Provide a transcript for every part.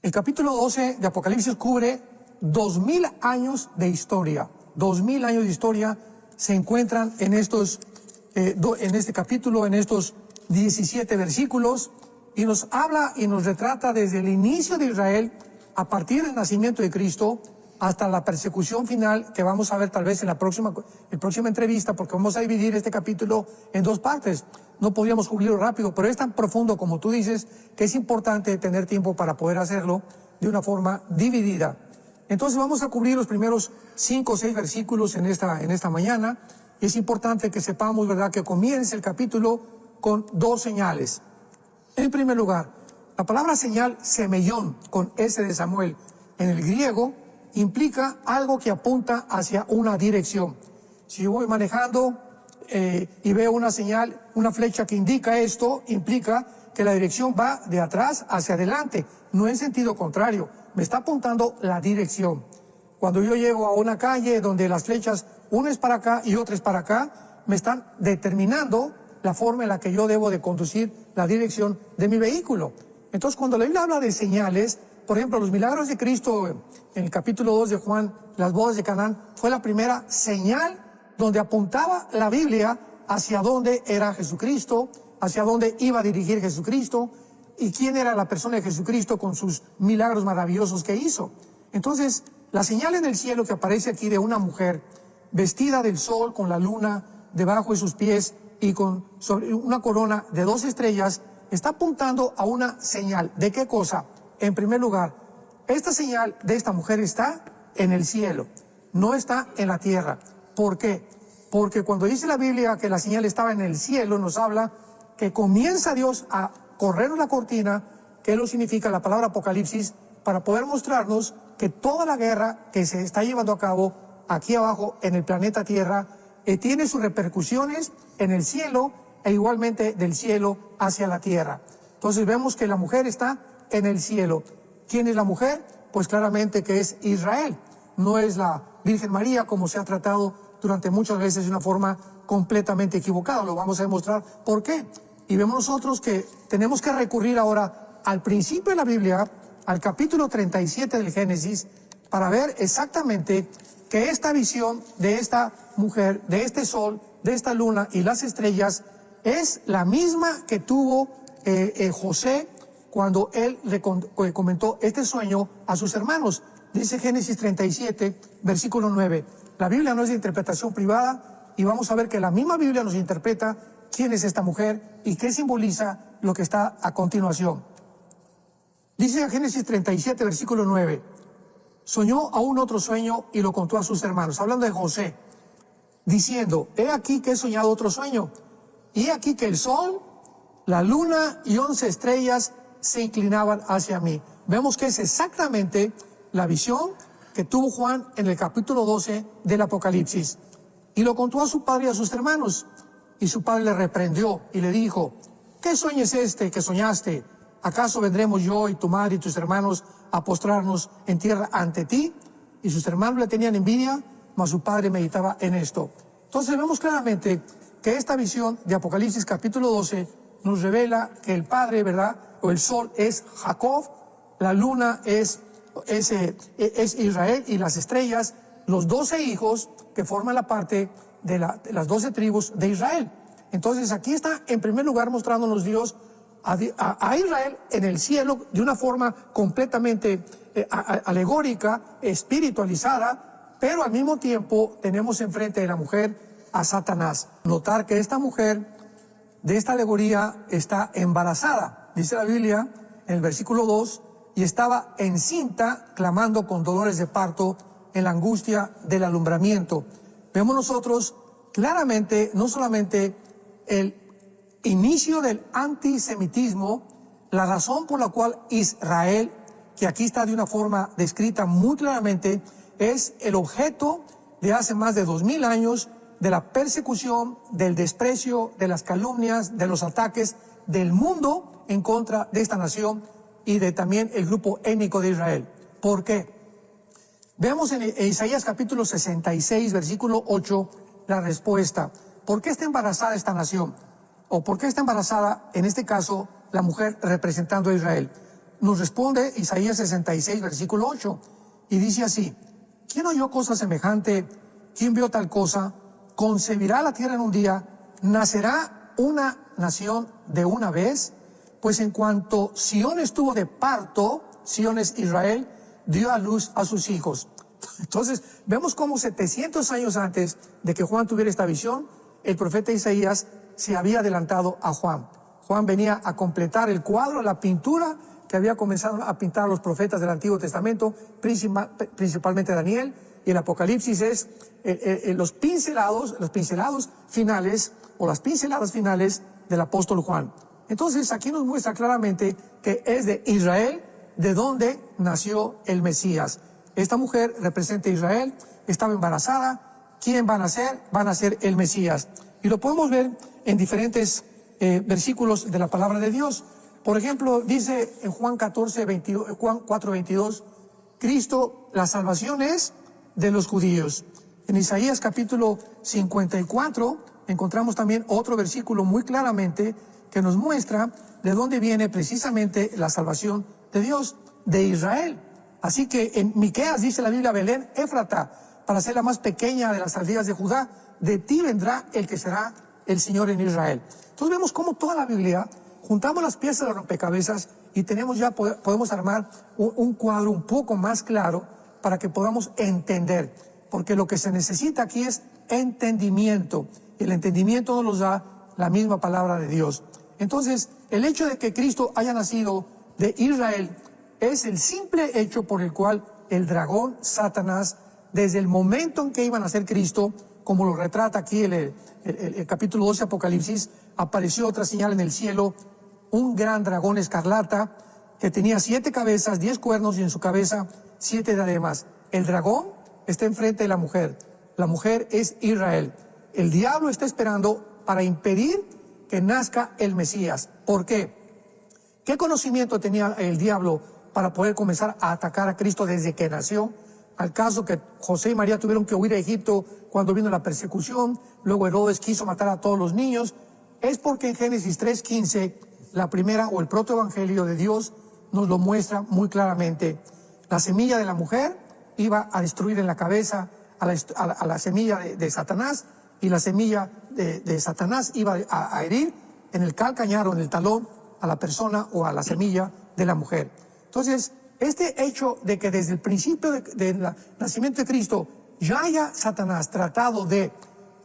El capítulo 12 de Apocalipsis cubre 2000 años de historia. 2000 años de historia se encuentran en en este capítulo, en estos 17 versículos, y nos habla y nos retrata desde el inicio de Israel, a partir del nacimiento de Cristo, hasta la persecución final, que vamos a ver tal vez en la próxima entrevista, porque vamos a dividir este capítulo en dos partes. No podríamos cubrirlo rápido, pero es tan profundo como tú dices, que es importante tener tiempo para poder hacerlo de una forma dividida. Entonces vamos a cubrir los primeros 5 o 6 versículos en esta mañana. Es importante que sepamos, ¿verdad?, que comienza el capítulo con 2 señales. En primer lugar, la palabra señal, semellón, con S de Samuel, en el griego, implica algo que apunta hacia una dirección. Si yo voy manejando y veo una señal, una flecha que indica esto, implica que la dirección va de atrás hacia adelante, no en sentido contrario, me está apuntando la dirección. Cuando yo llego a una calle donde las flechas, una es para acá y otra es para acá, me están determinando la forma en la que yo debo de conducir la dirección de mi vehículo. Entonces, cuando la Biblia habla de señales, por ejemplo, los milagros de Cristo, en el capítulo 2 de Juan, las bodas de Canaán, fue la primera señal donde apuntaba la Biblia hacia dónde era Jesucristo, hacia dónde iba a dirigir Jesucristo, y quién era la persona de Jesucristo con sus milagros maravillosos que hizo. Entonces, la señal en el cielo que aparece aquí de una mujer vestida del sol, con la luna debajo de sus pies y con sobre una corona de 2 estrellas, está apuntando a una señal. ¿De qué cosa? En primer lugar, esta señal de esta mujer está en el cielo, no está en la tierra. ¿Por qué? Porque cuando dice la Biblia que la señal estaba en el cielo, nos habla que comienza Dios a correr la cortina, que lo significa la palabra Apocalipsis, para poder mostrarnos que toda la guerra que se está llevando a cabo aquí abajo en el planeta Tierra tiene sus repercusiones en el cielo e igualmente del cielo hacia la tierra. Entonces vemos que la mujer está en el cielo. ¿Quién es la mujer? Pues claramente que es Israel. No es la Virgen María, como se ha tratado durante muchas veces de una forma completamente equivocada. Lo vamos a demostrar por qué. Y vemos nosotros que tenemos que recurrir ahora al principio de la Biblia, al capítulo 37 del Génesis, para ver exactamente que esta visión de esta mujer, de este sol, de esta luna y las estrellas, es la misma que tuvo José cuando él le comentó este sueño a sus hermanos. Dice Génesis 37, versículo 9. La Biblia no es de interpretación privada, y vamos a ver que la misma Biblia nos interpreta quién es esta mujer y qué simboliza lo que está a continuación. Dice Génesis 37, versículo 9. Soñó aún otro sueño y lo contó a sus hermanos, hablando de José, diciendo: he aquí que he soñado otro sueño, y he aquí que el sol, la luna y 11 estrellas se inclinaban hacia mí. Vemos que es exactamente la visión que tuvo Juan en el capítulo 12 del Apocalipsis. Y lo contó a su padre y a sus hermanos. Y su padre le reprendió y le dijo: ¿qué sueño es este que soñaste? ¿Acaso vendremos yo y tu madre y tus hermanos a postrarnos en tierra ante ti? Y sus hermanos le tenían envidia, mas su padre meditaba en esto. Entonces vemos claramente que esta visión de Apocalipsis capítulo 12 nos revela que el padre, ¿verdad?, o el sol es Jacob, la luna es Israel, y las estrellas, los 12 hijos que forman la parte de las 12 tribus de Israel. Entonces aquí está en primer lugar mostrándonos Dios a Israel en el cielo de una forma completamente alegórica, espiritualizada, pero al mismo tiempo tenemos enfrente de la mujer a Satanás. Notar que esta mujer de esta alegoría está embarazada, dice la Biblia en el versículo 2, y estaba encinta, clamando con dolores de parto en la angustia del alumbramiento. Vemos nosotros claramente no solamente el inicio del antisemitismo, la razón por la cual Israel, que aquí está de una forma descrita muy claramente, es el objeto de hace más de 2000 años de la persecución, del desprecio, de las calumnias, de los ataques del mundo en contra de esta nación y de también el grupo étnico de Israel. ¿Por qué? Veamos en Isaías capítulo 66, versículo 8, la respuesta. ¿Por qué está embarazada esta nación? ¿O por qué está embarazada, en este caso, la mujer representando a Israel? nos responde Isaías 66, versículo 8, y dice así: ¿quién oyó cosa semejante? ¿Quién vio tal cosa? ¿Concebirá la tierra en un día? ¿Nacerá una nación de una vez? Pues en cuanto Sión estuvo de parto, Sión es Israel, dio a luz a sus hijos. Entonces, vemos cómo 700 años antes de que Juan tuviera esta visión, el profeta Isaías se había adelantado a Juan. Juan venía a completar el cuadro, la pintura que había comenzado a pintar los profetas del Antiguo Testamento, principalmente Daniel, y el Apocalipsis es los pincelados finales, o las pinceladas finales del apóstol Juan. Entonces, aquí nos muestra claramente que es de Israel de donde nació el Mesías. Esta mujer representa a Israel, estaba embarazada. ¿Quién va a nacer? Va a nacer el Mesías. Y lo podemos ver en diferentes versículos de la palabra de Dios. Por ejemplo, dice en Juan 4:22, Cristo, la salvación es de los judíos. En Isaías capítulo 54 encontramos también otro versículo muy claramente que nos muestra de dónde viene precisamente la salvación de Dios, de Israel. Así que en Miqueas dice la Biblia: Belén Éfrata, para ser la más pequeña de las aldeas de Judá, de ti vendrá el que será el Señor en Israel. Entonces vemos cómo toda la Biblia, juntamos las piezas de rompecabezas y podemos armar un cuadro un poco más claro para que podamos entender. Porque lo que se necesita aquí es entendimiento. Y el entendimiento nos da la misma palabra de Dios. Entonces, el hecho de que Cristo haya nacido de Israel es el simple hecho por el cual el dragón, Satanás, desde el momento en que iba a nacer Cristo, como lo retrata aquí el capítulo 12 de Apocalipsis, apareció otra señal en el cielo, un gran dragón escarlata que tenía 7 cabezas, 10 cuernos y en su cabeza 7 diademas. El dragón está enfrente de la mujer. La mujer es Israel. El diablo está esperando para impedir que nazca el Mesías. ¿Por qué? ¿Qué conocimiento tenía el diablo para poder comenzar a atacar a Cristo desde que nació? Al caso que José y María tuvieron que huir a Egipto cuando vino la persecución, luego Herodes quiso matar a todos los niños, es porque en Génesis 3:15, la primera o el protoevangelio de Dios nos lo muestra muy claramente. La semilla de la mujer iba a destruir en la cabeza a la semilla de Satanás, y la semilla de Satanás iba a herir en el calcañar o en el talón a la persona o a la semilla de la mujer. Entonces, este hecho de que desde el principio del nacimiento de Cristo ya haya Satanás tratado de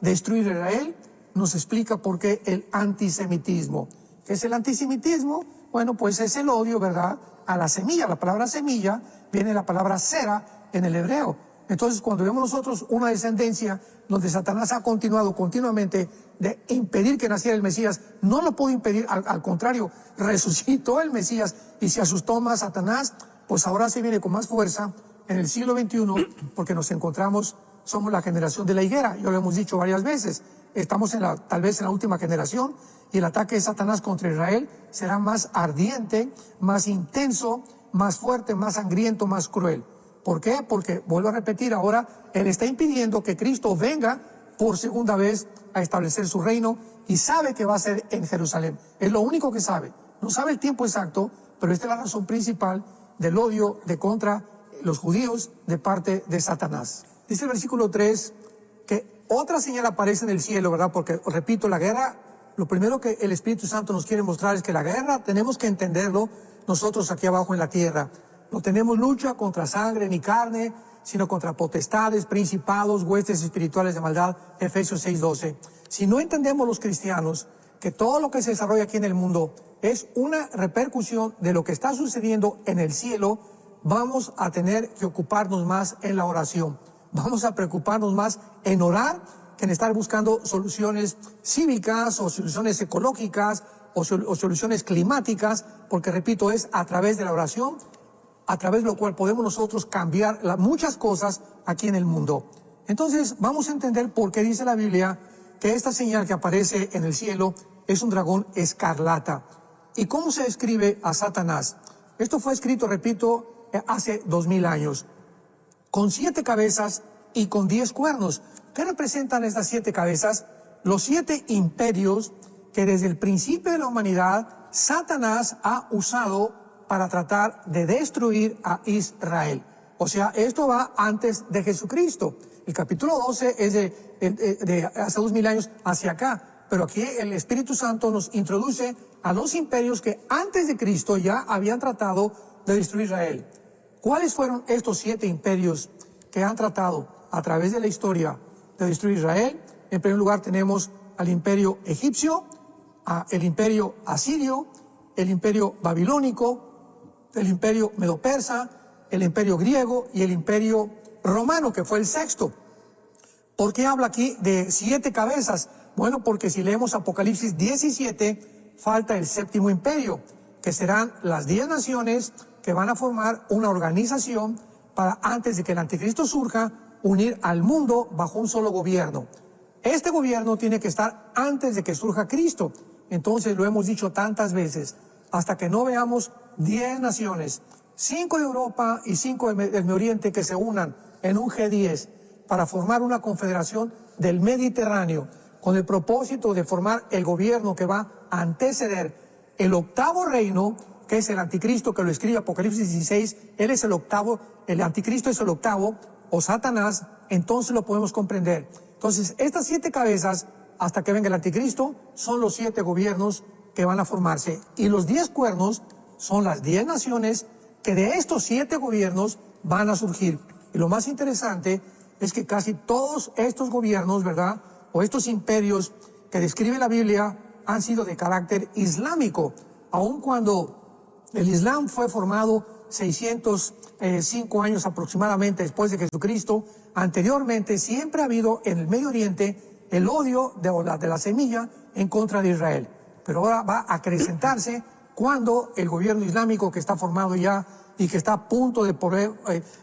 destruir a Israel, nos explica por qué el antisemitismo. ¿Qué es el antisemitismo? Bueno, pues es el odio, ¿verdad?, a la semilla. La palabra semilla viene de la palabra sera en el hebreo. Entonces, cuando vemos nosotros una descendencia donde Satanás ha continuado continuamente de impedir que naciera el Mesías, no lo pudo impedir, al contrario, resucitó el Mesías y se asustó más Satanás, pues ahora se viene con más fuerza en el siglo XXI, porque nos encontramos, somos la generación de la higuera, ya lo hemos dicho varias veces, estamos tal vez en la última generación, y el ataque de Satanás contra Israel será más ardiente, más intenso, más fuerte, más sangriento, más cruel. ¿Por qué? Porque, vuelvo a repetir, ahora él está impidiendo que Cristo venga por segunda vez a establecer su reino, y sabe que va a ser en Jerusalén. Es lo único que sabe. No sabe el tiempo exacto, pero esta es la razón principal del odio contra los judíos de parte de Satanás. Dice el versículo 3 que otra señal aparece en el cielo, ¿verdad? Porque, repito, la guerra, lo primero que el Espíritu Santo nos quiere mostrar es que la guerra tenemos que entenderlo nosotros aquí abajo en la tierra. No tenemos lucha contra sangre ni carne, sino contra potestades, principados, huestes espirituales de maldad, Efesios 6:12. Si no entendemos los cristianos que todo lo que se desarrolla aquí en el mundo es una repercusión de lo que está sucediendo en el cielo, vamos a tener que ocuparnos más en la oración. Vamos a preocuparnos más en orar que en estar buscando soluciones cívicas o soluciones ecológicas o soluciones climáticas, porque, repito, es a través de la oración a través de lo cual podemos nosotros cambiar muchas cosas aquí en el mundo. Entonces, vamos a entender por qué dice la Biblia que esta señal que aparece en el cielo es un dragón escarlata. ¿Y cómo se describe a Satanás? Esto fue escrito, repito, hace 2000 años. Con 7 cabezas y con 10 cuernos. ¿Qué representan estas 7 cabezas? Los 7 imperios que desde el principio de la humanidad Satanás ha usado para tratar de destruir a Israel. O sea, esto va antes de Jesucristo. El capítulo 12 es de hace 2000 años hacia acá. Pero aquí el Espíritu Santo nos introduce a los imperios que antes de Cristo ya habían tratado de destruir Israel. ¿Cuáles fueron estos 7 imperios que han tratado a través de la historia de destruir Israel? En primer lugar tenemos al imperio egipcio, el imperio asirio, el imperio babilónico, el imperio medo-persa, el imperio griego y el imperio romano, que fue el 6º. ¿Por qué habla aquí de 7 cabezas? Bueno, porque si leemos Apocalipsis 17, falta el 7º imperio, que serán las 10 naciones que van a formar una organización para, antes de que el anticristo surja, unir al mundo bajo un solo gobierno. Este gobierno tiene que estar antes de que surja Cristo. Entonces, lo hemos dicho tantas veces, hasta que no veamos 10 naciones, 5 de Europa y 5 del Medio Oriente, que se unan en un G10 para formar una confederación del Mediterráneo, con el propósito de formar el gobierno que va a anteceder el 8º reino, que es el anticristo, que lo escribe Apocalipsis 16, él es el 8º, el anticristo es el 8º, o Satanás, entonces lo podemos comprender. Entonces, estas 7 cabezas, hasta que venga el anticristo, son los 7 gobiernos que van a formarse. Y los 10 cuernos son las 10 naciones que de estos 7 gobiernos van a surgir. Y lo más interesante es que casi todos estos gobiernos, ¿verdad?, o estos imperios que describe la Biblia han sido de carácter islámico, aun cuando el Islam fue formado 605 años aproximadamente después de Jesucristo. Anteriormente siempre ha habido en el Medio Oriente el odio de la semilla en contra de Israel, pero ahora va a acrecentarse cuando el gobierno islámico, que está formado ya y que está a punto de poder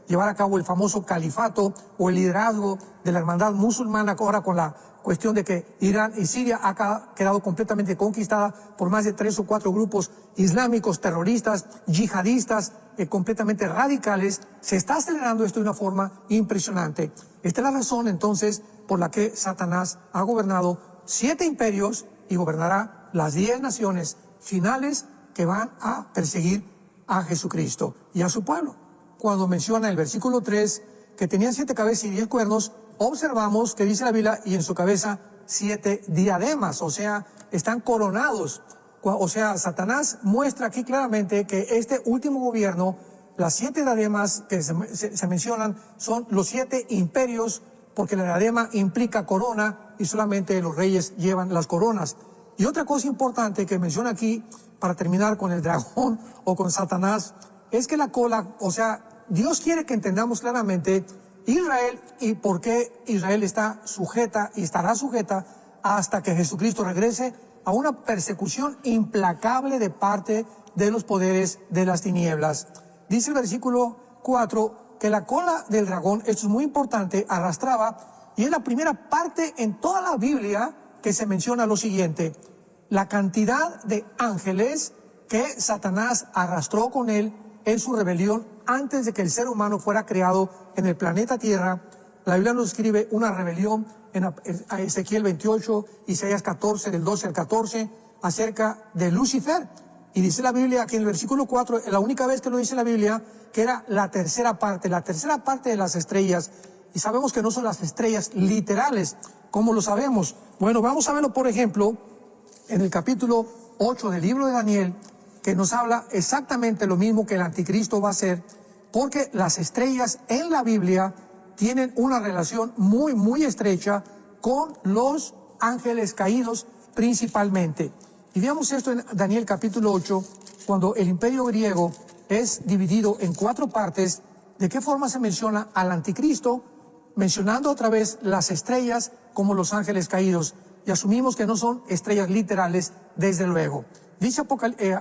llevar a cabo el famoso califato o el liderazgo de la hermandad musulmana, ahora con la cuestión de que Irán y Siria ha quedado completamente conquistada por más de 3 o 4 grupos islámicos, terroristas, yihadistas, completamente radicales. Se está acelerando esto de una forma impresionante. Esta es la razón entonces por la que Satanás ha gobernado 7 imperios y gobernará las 10 naciones finales que van a perseguir a Jesucristo y a su pueblo. Cuando menciona el versículo 3 que tenían 7 cabezas y 10 cuernos, observamos que dice la Biblia, y en su cabeza 7 diademas, o sea, están coronados. O sea, Satanás muestra aquí claramente que este último gobierno, las 7 diademas que se mencionan, son los 7 imperios, porque la diadema implica corona y solamente los reyes llevan las coronas. Y otra cosa importante que menciona aquí, para terminar con el dragón o con Satanás, es que la cola, o sea, Dios quiere que entendamos claramente Israel y por qué Israel está sujeta y estará sujeta hasta que Jesucristo regrese a una persecución implacable de parte de los poderes de las tinieblas. Dice el versículo 4 que la cola del dragón, esto es muy importante, arrastraba, y es la primera parte en toda la Biblia que se menciona lo siguiente: la cantidad de ángeles que Satanás arrastró con él en su rebelión antes de que el ser humano fuera creado en el planeta Tierra. La Biblia nos describe una rebelión en Ezequiel 28, Isaías 14, del 12 al 14, acerca de Lucifer. Y dice la Biblia aquí en el versículo 4, la única vez que lo dice la Biblia, que era la tercera parte de las estrellas. Y sabemos que no son las estrellas literales. ¿Cómo lo sabemos? Bueno, vamos a verlo, por ejemplo, en el capítulo 8 del libro de Daniel, que nos habla exactamente lo mismo que el anticristo va a hacer, porque las estrellas en la Biblia tienen una relación muy, muy estrecha con los ángeles caídos principalmente. Y veamos esto en Daniel capítulo 8, cuando el imperio griego es dividido en 4 partes. ¿De qué forma se menciona al anticristo? Mencionando otra vez las estrellas como los ángeles caídos. Y asumimos que no son estrellas literales, desde luego. Dice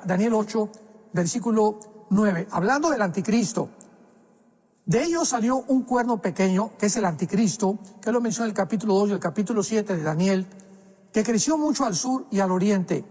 Daniel 8, versículo 9, hablando del anticristo: de ellos salió un cuerno pequeño, que es el anticristo, que lo menciona el capítulo 2 y el capítulo 7 de Daniel, que creció mucho al sur y al oriente,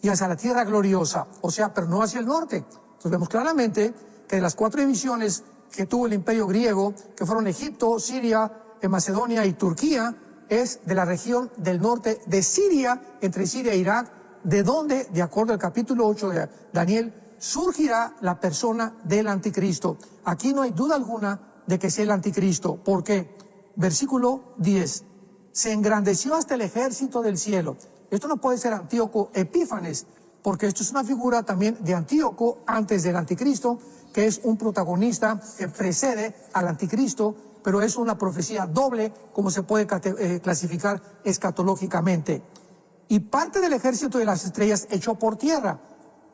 y hacia la tierra gloriosa, o sea, pero no hacia el norte. Entonces vemos claramente que de las 4 divisiones que tuvo el imperio griego, que fueron Egipto, Siria, Macedonia y Turquía, es de la región del norte de Siria, entre Siria e Irak, de donde, de acuerdo al capítulo 8 de Daniel, surgirá la persona del anticristo. Aquí no hay duda alguna de que sea el anticristo. ¿Por qué? Versículo 10. Se engrandeció hasta el ejército del cielo. Esto no puede ser Antíoco Epífanes, porque esto es una figura también de Antíoco antes del anticristo, que es un protagonista que precede al anticristo, pero es una profecía doble, como se puede clasificar escatológicamente. Y parte del ejército de las estrellas echó por tierra.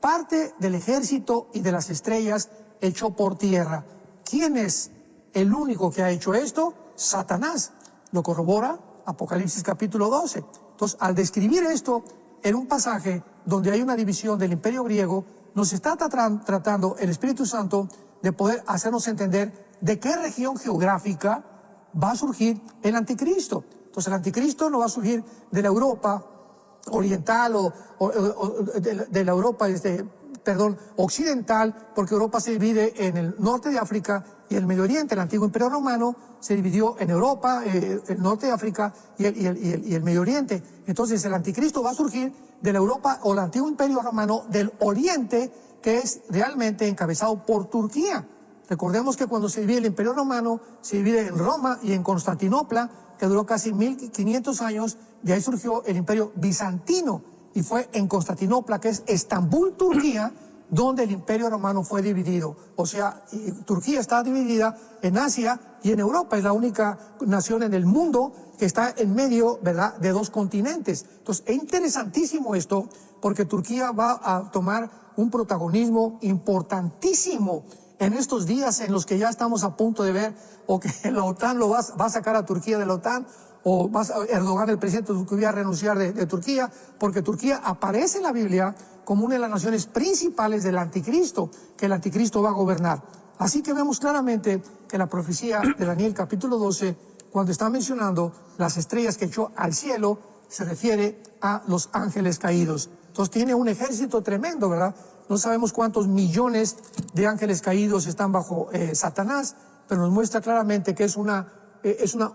Parte del ejército y de las estrellas echó por tierra. ¿Quién es el único que ha hecho esto? Satanás. Lo corrobora Apocalipsis capítulo 12. Entonces, al describir esto en un pasaje donde hay una división del imperio griego, nos está tratando el Espíritu Santo de poder hacernos entender de qué región geográfica va a surgir el anticristo. Entonces, el anticristo no va a surgir de la Europa oriental o de la Europa occidental, porque Europa se divide en el norte de África y el Medio Oriente. El antiguo Imperio Romano se dividió en Europa, el norte de África y el Medio Oriente. Entonces el anticristo va a surgir de la Europa o el antiguo Imperio Romano del Oriente, que es realmente encabezado por Turquía. Recordemos que cuando se divide el Imperio Romano, se divide en Roma y en Constantinopla, que duró casi 1500 años. De ahí surgió el Imperio Bizantino, y fue en Constantinopla, que es Estambul, Turquía, donde el Imperio Romano fue dividido. O sea, Turquía está dividida en Asia y en Europa. Es la única nación en el mundo que está en medio, ¿verdad?, de dos continentes. Entonces, es interesantísimo esto, porque Turquía va a tomar un protagonismo importantísimo en estos días en los que ya estamos a punto de ver o que la OTAN va a sacar a Turquía de la OTAN, o Erdogan, el presidente de Turquía, a renunciar de Turquía, porque Turquía aparece en la Biblia como una de las naciones principales del anticristo, que el anticristo va a gobernar. Así que vemos claramente que la profecía de Daniel capítulo 12, cuando está mencionando las estrellas que echó al cielo, se refiere a los ángeles caídos. Entonces tiene un ejército tremendo, ¿verdad? No sabemos cuántos millones de ángeles caídos están bajo Satanás, pero nos muestra claramente que es una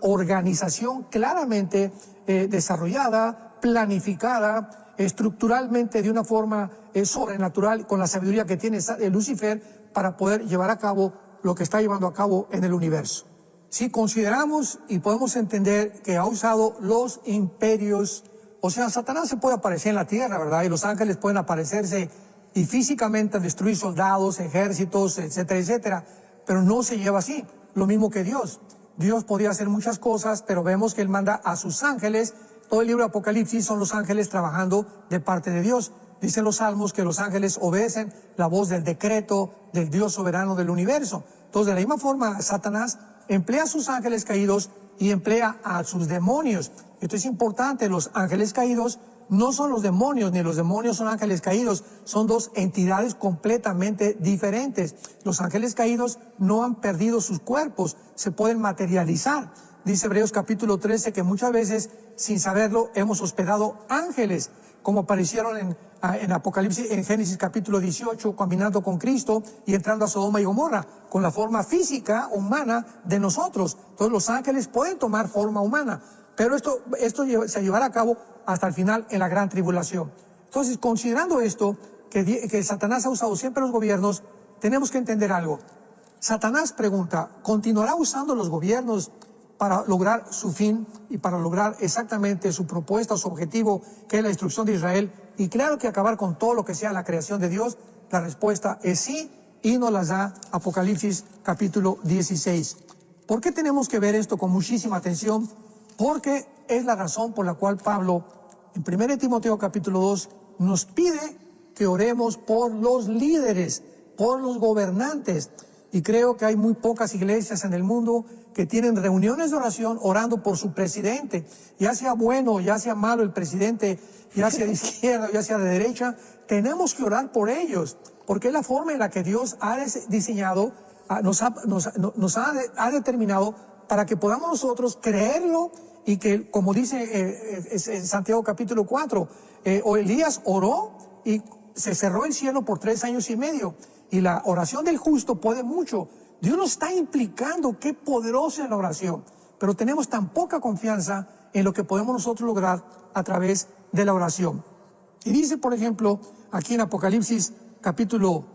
organización claramente desarrollada, planificada, estructuralmente de una forma sobrenatural, con la sabiduría que tiene Lucifer para poder llevar a cabo lo que está llevando a cabo en el universo. Si consideramos y podemos entender que ha usado los imperios, o sea, Satanás se puede aparecer en la tierra, ¿verdad? Y los ángeles pueden aparecerse y físicamente destruir soldados, ejércitos, etcétera, etcétera, pero no se lleva así. Lo mismo que Dios. Dios podía hacer muchas cosas, pero vemos que Él manda a sus ángeles. Todo el libro de Apocalipsis son los ángeles trabajando de parte de Dios. Dicen los salmos que los ángeles obedecen la voz del decreto del Dios soberano del universo. Entonces, de la misma forma, Satanás emplea a sus ángeles caídos y emplea a sus demonios. Esto es importante. Los ángeles caídos no son los demonios, ni los demonios son ángeles caídos. Son dos entidades completamente diferentes. Los ángeles caídos no han perdido sus cuerpos, se pueden materializar. Dice Hebreos capítulo 13 que muchas veces, sin saberlo, hemos hospedado ángeles, como aparecieron en Apocalipsis, en Génesis capítulo 18, caminando con Cristo y entrando a Sodoma y Gomorra, con la forma física, humana de nosotros. Entonces los ángeles pueden tomar forma humana, pero esto se llevará a cabo hasta el final en la gran tribulación. Entonces, considerando esto, que Satanás ha usado siempre los gobiernos, tenemos que entender algo. Satanás pregunta, ¿continuará usando los gobiernos para lograr su fin y para lograr exactamente su propuesta, su objetivo, que es la destrucción de Israel? Y claro que acabar con todo lo que sea la creación de Dios. La respuesta es sí, y nos las da Apocalipsis capítulo 16. ¿Por qué tenemos que ver esto con muchísima atención? Porque es la razón por la cual Pablo, en 1 Timoteo capítulo 2, nos pide que oremos por los líderes, por los gobernantes. Y creo que hay muy pocas iglesias en el mundo que tienen reuniones de oración orando por su presidente. Ya sea bueno, ya sea malo el presidente, ya sea de izquierda, ya sea de derecha, tenemos que orar por ellos, porque es la forma en la que Dios ha diseñado, nos ha determinado para que podamos nosotros creerlo y que, como dice en Santiago capítulo 4, Elías oró y se cerró el cielo por 3 años y medio. Y la oración del justo puede mucho. Dios nos está implicando qué poderosa es la oración, pero tenemos tan poca confianza en lo que podemos nosotros lograr a través de la oración. Y dice, por ejemplo, aquí en Apocalipsis capítulo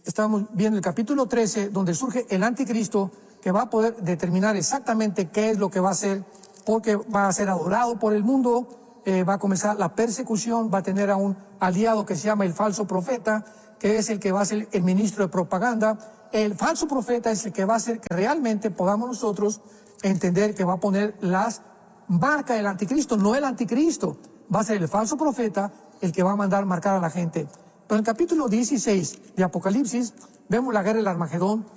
Estamos viendo el capítulo 13, donde surge el anticristo, que va a poder determinar exactamente qué es lo que va a hacer, porque va a ser adorado por el mundo, va a comenzar la persecución, va a tener a un aliado que se llama el falso profeta, que es el que va a ser el ministro de propaganda. El falso profeta es el que va a hacer que realmente podamos nosotros entender que va a poner las marcas del anticristo, no el anticristo. Va a ser el falso profeta el que va a mandar marcar a la gente. Pero en el capítulo 16 de Apocalipsis vemos la guerra del Armagedón,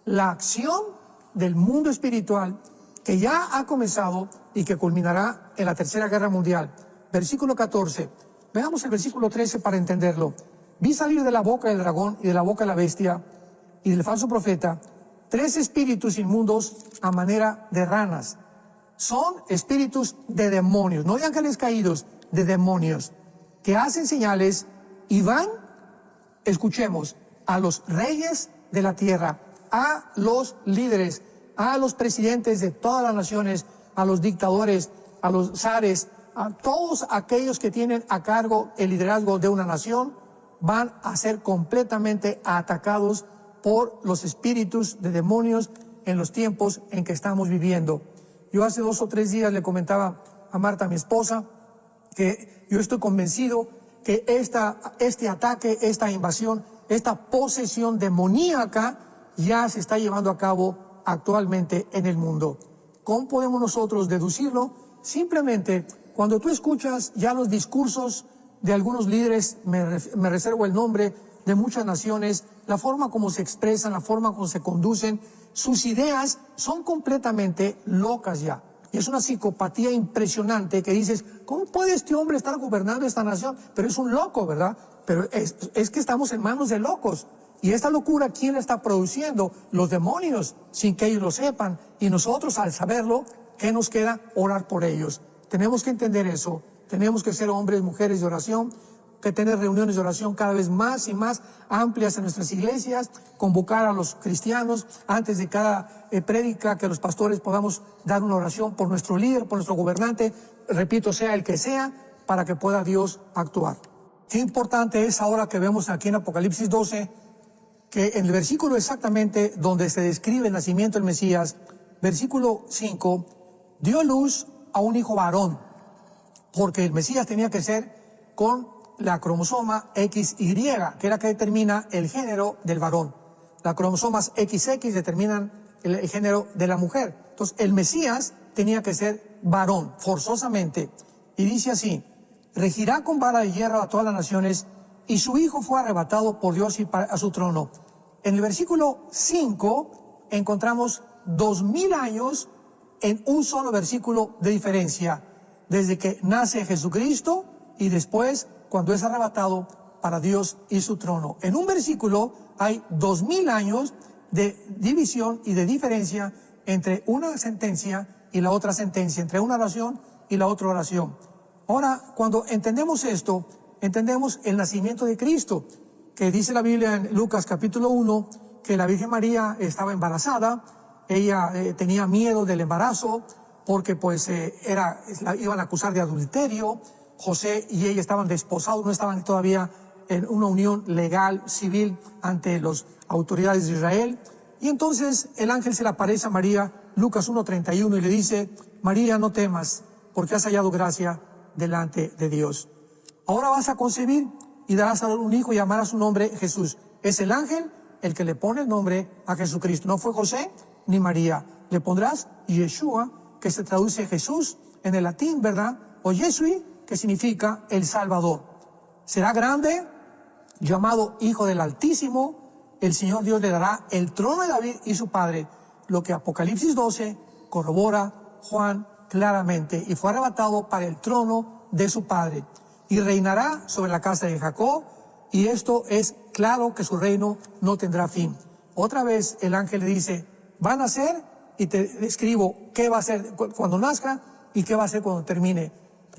la acción del mundo espiritual que ya ha comenzado y que culminará en la Tercera Guerra Mundial. Versículo 14. Veamos el versículo 13 para entenderlo. Vi salir de la boca del dragón y de la boca de la bestia y del falso profeta 3 espíritus inmundos a manera de ranas. Son espíritus de demonios, no de ángeles caídos, de demonios, que hacen señales y van, escuchemos, a los reyes de la tierra, a los líderes, a los presidentes de todas las naciones, a los dictadores, a los zares, a todos aquellos que tienen a cargo el liderazgo de una nación, van a ser completamente atacados por los espíritus de demonios en los tiempos en que estamos viviendo. Yo hace 2 o 3 días le comentaba a Marta, mi esposa, que yo estoy convencido que este ataque, esta invasión, esta posesión demoníaca ya se está llevando a cabo actualmente en el mundo. ¿Cómo podemos nosotros deducirlo? Simplemente, cuando tú escuchas ya los discursos de algunos líderes, me reservo el nombre, de muchas naciones, la forma como se expresan, la forma como se conducen, sus ideas son completamente locas ya. Y es una psicopatía impresionante que dices, ¿cómo puede este hombre estar gobernando esta nación? Pero es un loco, ¿verdad? Pero es que estamos en manos de locos. Y esta locura, ¿quién la está produciendo? Los demonios, sin que ellos lo sepan. Y nosotros, al saberlo, ¿qué nos queda? Orar por ellos. Tenemos que entender eso. Tenemos que ser hombres, mujeres de oración, que tener reuniones de oración cada vez más y más amplias en nuestras iglesias, convocar a los cristianos antes de cada prédica, que los pastores podamos dar una oración por nuestro líder, por nuestro gobernante, repito, sea el que sea, para que pueda Dios actuar. Qué importante es ahora que vemos aquí en Apocalipsis 12, que en el versículo exactamente donde se describe el nacimiento del Mesías, versículo 5, dio luz a un hijo varón, porque el Mesías tenía que ser con la cromosoma XY, que es la que determina el género del varón. Las cromosomas XX determinan el género de la mujer. Entonces, el Mesías tenía que ser varón, forzosamente. Y dice así, regirá con vara de hierro a todas las naciones, y su hijo fue arrebatado por Dios y a su trono. En el versículo 5 encontramos 2000 años en un solo versículo de diferencia, desde que nace Jesucristo y después cuando es arrebatado para Dios y su trono. En un versículo hay 2000 años de división y de diferencia entre una sentencia y la otra sentencia, entre una oración y la otra oración. Ahora, cuando entendemos esto, entendemos el nacimiento de Cristo, que dice la Biblia en Lucas capítulo 1, que la Virgen María estaba embarazada, ella tenía miedo del embarazo, porque pues la iban a acusar de adulterio. José y ella estaban desposados, no estaban todavía en una unión legal, civil, ante las autoridades de Israel. Y entonces el ángel se le aparece a María, Lucas 1:31, y le dice, María, no temas, porque has hallado gracia delante de Dios. Ahora vas a concebir y darás a luz un hijo y llamarás su nombre Jesús. Es el ángel el que le pone el nombre a Jesucristo. No fue José ni María. Le pondrás Yeshua, que se traduce Jesús en el latín, ¿verdad? O Yesui, que significa el Salvador. Será grande, llamado Hijo del Altísimo. El Señor Dios le dará el trono de David y su padre, lo que Apocalipsis 12 corrobora Juan claramente, y fue arrebatado para el trono de su padre, y reinará sobre la casa de Jacob, y esto es claro que su reino no tendrá fin. Otra vez el ángel le dice, va a nacer, y te describo qué va a hacer cuando nazca y qué va a hacer cuando termine.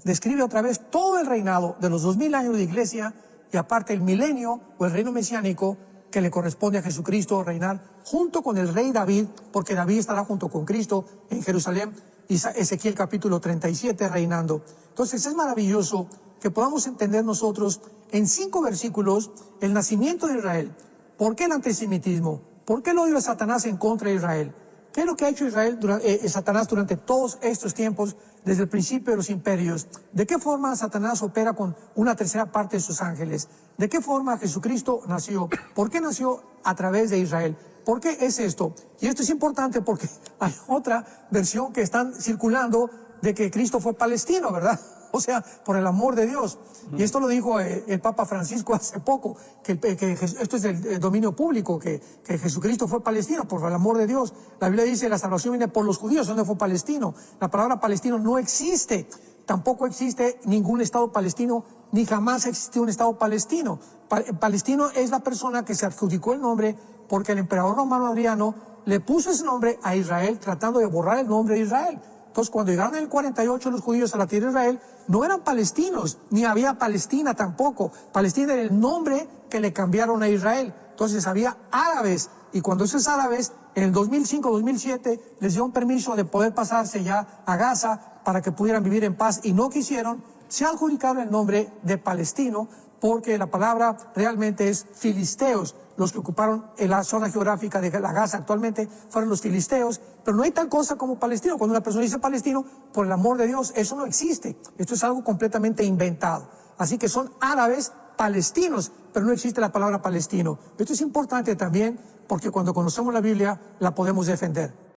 Describe otra vez todo el reinado de los 2000 años de iglesia, y aparte el milenio o el reino mesiánico que le corresponde a Jesucristo reinar junto con el rey David, porque David estará junto con Cristo en Jerusalén, y Ezequiel capítulo 37 reinando. Entonces es maravilloso que podamos entender nosotros en 5 versículos el nacimiento de Israel. ¿Por qué el antisemitismo? ¿Por qué el odio de Satanás en contra de Israel? ¿Qué es lo que ha hecho Satanás durante todos estos tiempos, desde el principio de los imperios? ¿De qué forma Satanás opera con una tercera parte de sus ángeles? ¿De qué forma Jesucristo nació? ¿Por qué nació a través de Israel? ¿Por qué es esto? Y esto es importante porque hay otra versión que están circulando de que Cristo fue palestino, ¿verdad? O sea, por el amor de Dios. Y esto lo dijo el Papa Francisco hace poco, que esto es del dominio público, que Jesucristo fue palestino por el amor de Dios. La Biblia dice que la salvación viene por los judíos, donde fue palestino. La palabra palestino no existe. Tampoco existe ningún Estado palestino, ni jamás existió un Estado palestino. Palestino es la persona que se adjudicó el nombre porque el emperador romano Adriano le puso ese nombre a Israel, tratando de borrar el nombre de Israel. Entonces, cuando llegaron en el 48 los judíos a la tierra de Israel, no eran palestinos, ni había Palestina tampoco. Palestina era el nombre que le cambiaron a Israel. Entonces, había árabes. Y cuando esos árabes, en el 2005-2007, les dio un permiso de poder pasarse ya a Gaza para que pudieran vivir en paz y no quisieron, se adjudicaron el nombre de palestino porque la palabra realmente es filisteos. Los que ocuparon en la zona geográfica de la Gaza actualmente fueron los filisteos, pero no hay tal cosa como palestino. Cuando una persona dice palestino, por el amor de Dios, eso no existe. Esto es algo completamente inventado. Así que son árabes palestinos, pero no existe la palabra palestino. Esto es importante también porque cuando conocemos la Biblia la podemos defender.